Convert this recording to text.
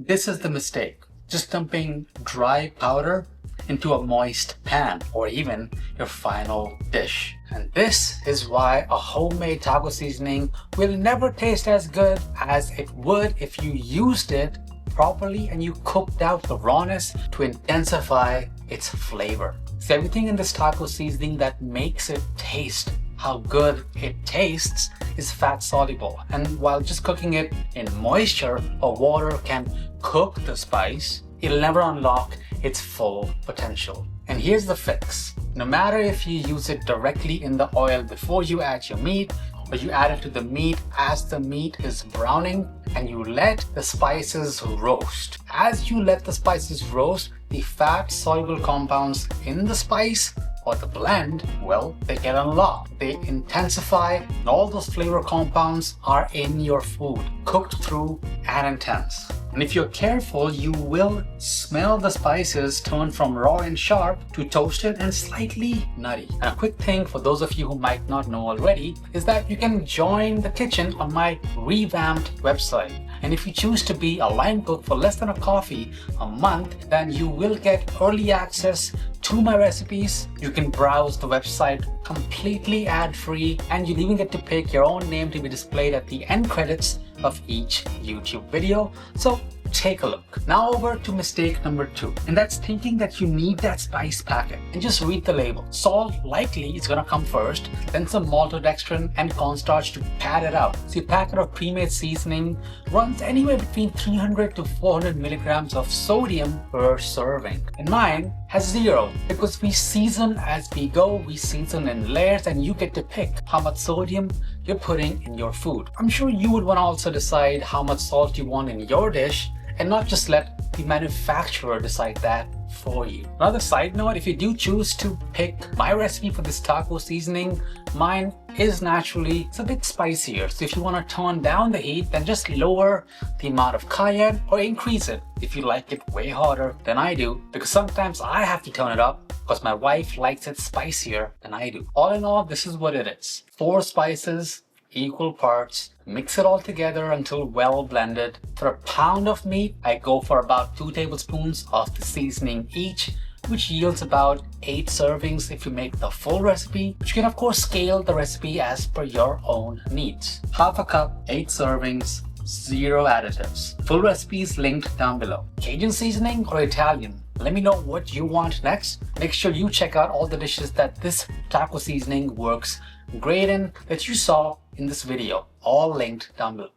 This is the mistake. Just dumping dry powder into a moist pan or even your final dish. And this is why a homemade taco seasoning will never taste as good as it would if you used it properly and you cooked out the rawness to intensify its flavor. So everything in this taco seasoning that makes it taste how good it tastes is fat soluble. And while just cooking it in moisture or water can cook the spice, it'll never unlock its full potential. And here's the fix. No matter if you use it directly in the oil before you add your meat, or you add it to the meat as the meat is browning, and you let the spices roast. As you let the spices roast, the fat soluble compounds in the spice or the blend, well, they get unlocked. They intensify, and all those flavor compounds are in your food, cooked through and intense. And if you're careful, you will smell the spices turn from raw and sharp to toasted and slightly nutty. And a quick thing for those of you who might not know already is that you can join the kitchen on my revamped website. And if you choose to be a line cook for less than a coffee a month, then you will get early access to my recipes. You can browse the website completely ad-free, and you'll even get to pick your own name to be displayed at the end credits of each YouTube video. So take a look. Now over to mistake number 2, and that's thinking that you need that spice packet. And just read the label. Salt likely is gonna come first, then some maltodextrin and cornstarch to pad it out. So your packet of pre-made seasoning runs anywhere between 300 to 400 milligrams of sodium per serving. And mine has 0 because we season as we go. We season in layers, and you get to pick how much sodium you're putting in your food. I'm sure you would want to also decide how much salt you want in your dish and not just let the manufacturer decide that for you. Another side note, if you do choose to pick my recipe for this taco seasoning, mine is naturally, it's a bit spicier. So if you want to turn down the heat, then just lower the amount of cayenne or increase it if you like it way hotter than I do, because sometimes I have to turn it up because my wife likes it spicier than I do. All in all, this is what it is. 4 spices, equal parts, mix it all together until well blended. For a pound of meat, I go for about 2 tablespoons of the seasoning each, which yields about 8 servings if you make the full recipe. You can of course scale the recipe as per your own needs. Half a cup, 8 servings, 0 additives. Full recipes linked down below. Cajun seasoning or Italian? Let me know what you want next. Make sure you check out all the dishes that this taco seasoning works great in that you saw in this video, all linked down below.